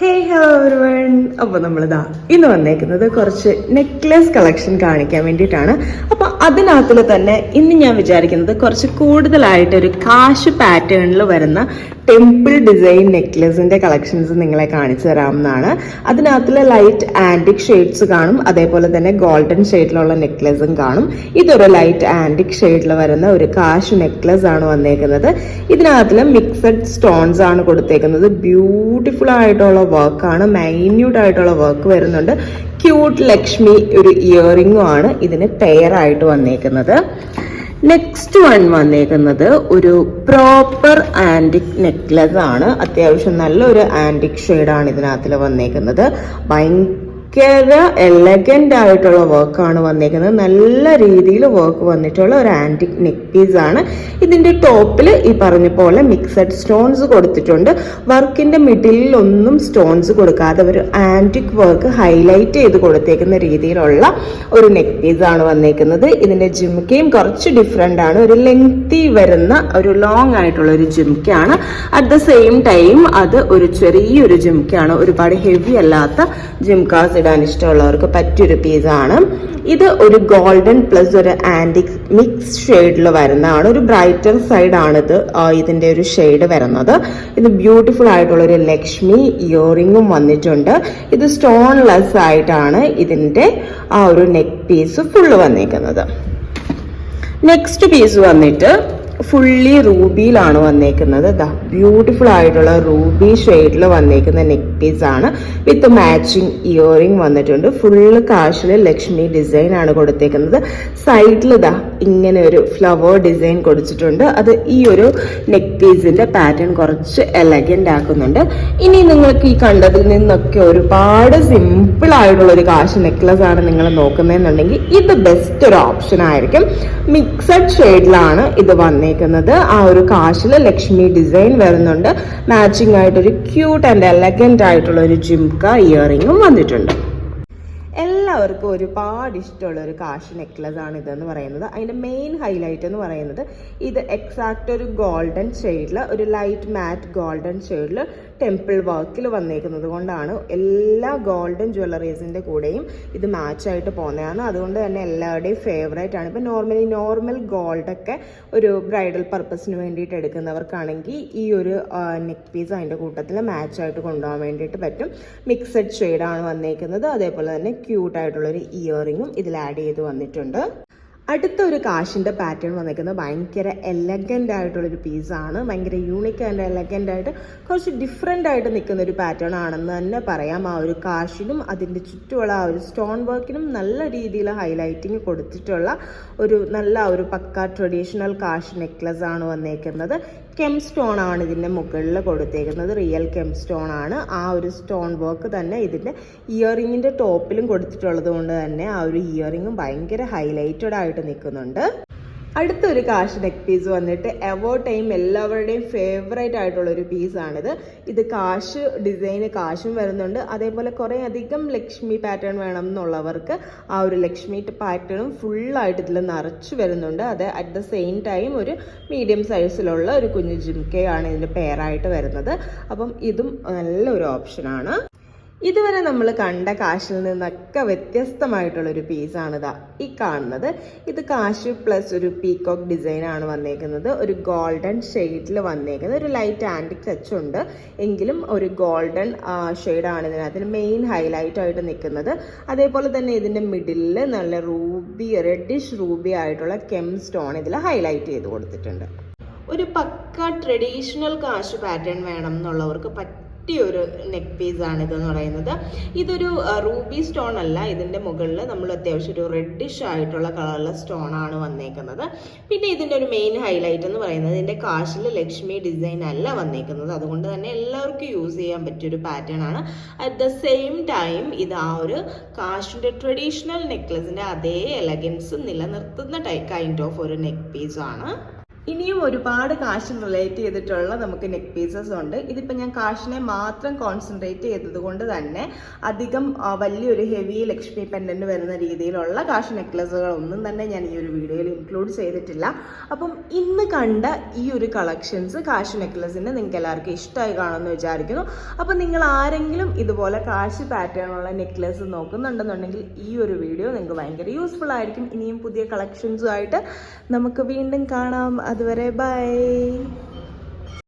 Hello everyone. അപ്പോൾ നമ്മളിതാ ഇന്ന് വന്നേക്കുന്നത് കുറച്ച് നെക്ലെസ് കളക്ഷൻ കാണിക്കാൻ വേണ്ടിയിട്ടാണ്. അപ്പോൾ അതിനകത്തിൽ തന്നെ ഇന്ന് ഞാൻ വിചാരിക്കുന്നത് കുറച്ച് കൂടുതലായിട്ട് ഒരു കാശ് പാറ്റേണിൽ വരുന്ന ടെമ്പിൾ ഡിസൈൻ നെക്ലെസിന്റെ കളക്ഷൻസ് നിങ്ങളെ കാണിച്ചു തരാമെന്നാണ്. അതിനകത്തിൽ ലൈറ്റ് ആന്റിക് ഷെയ്ഡ്സ് കാണും, അതേപോലെ തന്നെ ഗോൾഡൻ ഷെയ്ഡിലുള്ള നെക്ലെസും കാണും. ഇതൊരു ലൈറ്റ് ആന്റിക് ഷെയ്ഡിൽ വരുന്ന ഒരു കാശ് നെക്ലെസ് ആണ് വന്നേക്കുന്നത്. ഇതിനകത്തിൽ മിക്സഡ് സ്റ്റോൺസ് ആണ് കൊടുത്തേക്കുന്നത്. ബ്യൂട്ടിഫുൾ ആയിട്ടുള്ള വർക്കാണ്, മൈന്യൂട്ട് ആയിട്ടുള്ള വർക്ക് വരുന്നുണ്ട്. ക്യൂട്ട് ലക്ഷ്മി ഒരു ഇയറിംഗും ആണ് ഇതിന് പെയർ ആയിട്ട് വന്നേക്കുന്നത്. നെക്സ്റ്റ് വൺ വന്നേക്കുന്നത് ഒരു പ്രോപ്പർ ആന്റിക് നെക്ലെസ് ആണ്. അത്യാവശ്യം നല്ലൊരു ആന്റിക് ഷെയ്ഡാണ് ഇതിനകത്തിൽ വന്നേക്കുന്നത്. ഭയങ്കര എലഗന്റ് ആയിട്ടുള്ള വർക്കാണ് വന്നേക്കുന്നത്. നല്ല രീതിയിൽ വർക്ക് വന്നിട്ടുള്ള ഒരു ആന്റിക് നെക്ക് പീസ് ആണ്. ഇതിന്റെ ടോപ്പിൽ ഈ പറഞ്ഞ പോലെ മിക്സഡ് സ്റ്റോൺസ് കൊടുത്തിട്ടുണ്ട്. വർക്കിന്റെ മിഡിലിൽ ഒന്നും സ്റ്റോൺസ് കൊടുക്കാതെ ഒരു ആന്റിക് വർക്ക് ഹൈലൈറ്റ് ചെയ്ത് കൊടുത്തേക്കുന്ന രീതിയിലുള്ള ഒരു നെക്ക് പീസ് ആണ് വന്നേക്കുന്നത്. ഇതിന്റെ ജിംക്കയും കുറച്ച് ഡിഫറെന്റ് ആണ്. ഒരു ലെങ്തി വരുന്ന ഒരു ലോങ് ആയിട്ടുള്ള ഒരു ജിംക്കയാണ്. അറ്റ് ദ സെയിം ടൈം അത് ഒരു ചെറിയൊരു ജിംക്കയാണ്. ഒരുപാട് ഹെവി അല്ലാത്ത ജിംകാസ് ഇടാൻ ഇഷ്ടമുള്ളവർക്ക് പറ്റിയൊരു പീസാണ്. ഇത് ഒരു ഗോൾഡൻ പ്ലസ് ഒരു ആന്റിക് മിക്സ് ഷെയ്ഡിൽ വരുന്നതാണ്. ഒരു ബ്രൈറ്റർ സൈഡ് ആണിത് ഇതിന്റെ ഒരു ഷെയ്ഡ് വരുന്നത്. ഇത് ബ്യൂട്ടിഫുൾ ആയിട്ടുള്ള ഒരു ലക്ഷ്മി ഇയറിംഗും വന്നിട്ടുണ്ട്. ഇത് സ്റ്റോൺലെസ് ആയിട്ടാണ് ഇതിന്റെ ആ ഒരു നെക്ക് പീസ് ഫുള്ള് വന്നേക്കുന്നത്. നെക്സ്റ്റ് പീസ് വന്നിട്ട് ഫുള്ളി റൂബിയിലാണ് വന്നേക്കുന്നത്. ബ്യൂട്ടിഫുൾ ആയിട്ടുള്ള റൂബി ഷെയ്ഡിൽ വന്നേക്കുന്ന നെക്ക് പീസ് ആണ്. വിത്ത് മാച്ചിങ് ഇയറിംഗ് വന്നിട്ടുണ്ട്. ഫുള്ള് കാശില് ലക്ഷ്മി ഡിസൈൻ ആണ് കൊടുത്തേക്കുന്നത്. സൈഡിൽ ഇങ്ങനെ ഒരു ഫ്ലവർ ഡിസൈൻ കൊടുത്തിട്ടുണ്ട്. അത് ഈ ഒരു നെക്ക് പീസിന്റെ പാറ്റേൺ കുറച്ച് എലഗന്റ് ആക്കുന്നുണ്ട്. ഇനി നിങ്ങൾക്ക് ഈ കണ്ടതിൽ നിന്നൊക്കെ ഒരുപാട് സിമ്പിൾ ആയിട്ടുള്ള ഒരു കാശ് നെക്ലസ് ആണ് നിങ്ങൾ നോക്കുന്നതെന്നുണ്ടെങ്കിൽ ഇത് ബെസ്റ്റ് ഒരു ഓപ്ഷൻ ആയിരിക്കും. മിക്സഡ് ഷെയ്ഡിലാണ് ഇത് വന്നേക്കുന്നത്. ആ ഒരു കാശില് ലക്ഷ്മി ഡിസൈൻ വരുന്നുണ്ട്. മാച്ചിങ് ആയിട്ടൊരു ക്യൂട്ട് ആൻഡ് എലഗന്റ് ആയിട്ടുള്ള ഒരു ജിംക ഇയറിംഗും വന്നിട്ടുണ്ട്. എല്ലാവർക്കും ഒരുപാട് ഇഷ്ടമുള്ള ഒരു കാശ് നെക്ലസ് ആണ് ഇതെന്ന് പറയുന്നത്. അതിന്റെ മെയിൻ ഹൈലൈറ്റ് എന്ന് പറയുന്നത് ഇത് എക്സാക്ട് ഒരു ഗോൾഡൻ ഷെയ്ഡിൽ, ഒരു ലൈറ്റ് മാറ്റ് ഗോൾഡൻ ഷെയ്ഡിൽ ടെമ്പിൾ വർക്കിൽ വന്നേക്കുന്നത് കൊണ്ടാണ്. എല്ലാ ഗോൾഡൻ ജ്വല്ലറീസിന്റെ കൂടെയും ഇത് മാച്ചായിട്ട് പോകുന്നതാണ്. അതുകൊണ്ട് തന്നെ എല്ലാവരുടെയും ഫേവറേറ്റ് ആണ്. ഇപ്പം നോർമൽ ഗോൾഡൊക്കെ ഒരു ബ്രൈഡൽ പർപ്പസിന് വേണ്ടിയിട്ട് എടുക്കുന്നവർക്കാണെങ്കിൽ ഈ ഒരു നെക്ക് പീസ് അതിൻ്റെ കൂട്ടത്തിൽ മാച്ചായിട്ട് കൊണ്ടുപോകാൻ വേണ്ടിയിട്ട് പറ്റും. മിക്സഡ് ഷെയ്ഡാണ് വന്നേക്കുന്നത്. അതേപോലെ തന്നെ ക്യൂട്ടായിട്ടുള്ളൊരു ഇയറിങ്ങും ഇതിൽ ആഡ് ചെയ്ത് വന്നിട്ടുണ്ട്. അടുത്തൊരു കാശിൻ്റെ പാറ്റേൺ വന്നിരിക്കുന്നത് ഭയങ്കര എലഗൻ്റ് ആയിട്ടുള്ളൊരു പീസാണ്. ഭയങ്കര യൂണിക് ആൻഡ് എലഗൻ്റ് ആയിട്ട് കുറച്ച് ഡിഫറെൻ്റ് ആയിട്ട് നിൽക്കുന്ന ഒരു പാറ്റേൺ ആണെന്ന് തന്നെ പറയാം. ആ ഒരു കാശിനും അതിൻ്റെ ചുറ്റുമുള്ള ആ ഒരു സ്റ്റോൺ വർക്കിനും നല്ല രീതിയിൽ ഹൈലൈറ്റിങ് കൊടുത്തിട്ടുള്ള ഒരു നല്ല ഒരു പക്ക ട്രഡീഷണൽ കാശ് നെക്ലസ് ആണ് വന്നേക്കുന്നത്. കെം സ്റ്റോൺ ആണ് ഇതിൻ്റെ മുകളിൽ കൊടുത്തേക്കുന്നത്. റിയൽ കെം സ്റ്റോൺ ആണ്. ആ ഒരു സ്റ്റോൺ വർക്ക് തന്നെ ഇതിൻ്റെ ഇയറിങ്ങിൻ്റെ ടോപ്പിലും കൊടുത്തിട്ടുള്ളത് കൊണ്ട് തന്നെ ആ ഒരു ഇയറിങ്ങും ഭയങ്കര ഹൈലൈറ്റഡ് ആയിട്ട് നിൽക്കുന്നുണ്ട്. അടുത്തൊരു കാശ് നെക്ക് പീസ് വന്നിട്ട് എവർ ടൈം എല്ലാവരുടെയും ഫേവറേറ്റ് ആയിട്ടുള്ള ഒരു പീസാണിത്. ഇത് കാശ് ഡിസൈന് കാശും വരുന്നുണ്ട്. അതേപോലെ കുറേ അധികം ലക്ഷ്മി പാറ്റേൺ വേണം എന്നുള്ളവർക്ക് ആ ഒരു ലക്ഷ്മി പാറ്റേണും ഫുള്ളായിട്ട് ഇതിൽ നിറച്ച് വരുന്നുണ്ട്. അത് അറ്റ് ദ സെയിം ടൈം ഒരു മീഡിയം സൈസിലുള്ള ഒരു കുഞ്ഞു ജിംക്കയാണ് ഇതിൻ്റെ പെയറായിട്ട് വരുന്നത്. അപ്പം ഇതും നല്ലൊരു ഓപ്ഷനാണ്. ഇതുവരെ നമ്മൾ കണ്ട കാശിൽ നിന്നൊക്കെ വ്യത്യസ്തമായിട്ടുള്ളൊരു പീസാണിതാ ഈ കാണുന്നത്. ഇത് കാശ് പ്ലസ് ഒരു പീകോക്ക് ഡിസൈനാണ് വന്നേക്കുന്നത്. ഒരു ഗോൾഡൻ ഷെയ്ഡിൽ വന്നേക്കുന്നത്. ഒരു ലൈറ്റ് ആൻറ്റിക് ടച്ച് ഉണ്ട് എങ്കിലും ഒരു ഗോൾഡൻ ഷെയ്ഡാണ് ഇതിനകത്ത് മെയിൻ ഹൈലൈറ്റ് ആയിട്ട് നിൽക്കുന്നത്. അതേപോലെ തന്നെ ഇതിൻ്റെ മിഡിലിൽ നല്ല റെഡിഷ് റൂബി ആയിട്ടുള്ള കെം സ്റ്റോൺ ഇതിൽ ഹൈലൈറ്റ് ചെയ്ത് കൊടുത്തിട്ടുണ്ട്. ഒരു പക്ക ട്രഡീഷണൽ കാശ് പാറ്റേൺ വേണം എന്നുള്ളവർക്ക് ഒരു നെക്ക് പീസ് ആണ് ഇതെന്ന് പറയുന്നത്. ഇതൊരു റൂബി സ്റ്റോൺ അല്ല. ഇതിൻ്റെ മുകളിൽ നമ്മൾ അത്യാവശ്യം ഒരു റെഡിഷ് ആയിട്ടുള്ള കളറുള്ള സ്റ്റോൺ ആണ് വന്നേക്കുന്നത്. പിന്നെ ഇതിൻ്റെ ഒരു മെയിൻ ഹൈലൈറ്റ് എന്ന് പറയുന്നത് ഇതിൻ്റെ കാശിൽ ലക്ഷ്മി ഡിസൈൻ അല്ല വന്നേക്കുന്നത്. അതുകൊണ്ട് തന്നെ എല്ലാവർക്കും യൂസ് ചെയ്യാൻ പറ്റിയൊരു പാറ്റേൺ ആണ്. അറ്റ് ദ സെയിം ടൈം ഇത് ആ ഒരു കാശിൻ്റെ ട്രഡീഷണൽ നെക്ലസിൻ്റെ അതേ എലഗൻസ് നിലനിർത്തുന്ന കൈൻഡ് ഓഫ് ഒരു നെക്ക് പീസ് ആണ്. ഇനിയും ഒരുപാട് കാശ് റിലേറ്റ് ചെയ്തിട്ടുള്ള നമുക്ക് നെക്ക് പീസസ് ഉണ്ട്. ഇതിപ്പോൾ ഞാൻ കാശിനെ മാത്രം കോൺസെൻട്രേറ്റ് ചെയ്തത് കൊണ്ട് തന്നെ അധികം വലിയൊരു ഹെവി ലക്ഷ്മി പെൻഡന്റ് വരുന്ന രീതിയിലുള്ള കാശ് നെക്ലസുകൾ ഒന്നും തന്നെ ഞാൻ ഈ ഒരു വീഡിയോയിൽ ഇൻക്ലൂഡ് ചെയ്തിട്ടില്ല. അപ്പം ഇന്ന് കണ്ട ഈ ഒരു കളക്ഷൻസ് കാശ് നെക്ലസിന് നിങ്ങൾക്ക് എല്ലാവർക്കും ഇഷ്ടമായി കാണുമെന്ന് വിചാരിക്കുന്നു. അപ്പം നിങ്ങൾ ആരെങ്കിലും ഇതുപോലെ കാശ് പാറ്റേണുള്ള നെക്ലസ് നോക്കുന്നുണ്ടെന്നുണ്ടെങ്കിൽ ഈ ഒരു വീഡിയോ നിങ്ങൾക്ക് ഭയങ്കര യൂസ്ഫുൾ ആയിരിക്കും. ഇനിയും പുതിയ കളക്ഷൻസുമായിട്ട് നമുക്ക് വീണ്ടും കാണാം. അതുവരെ ബൈ.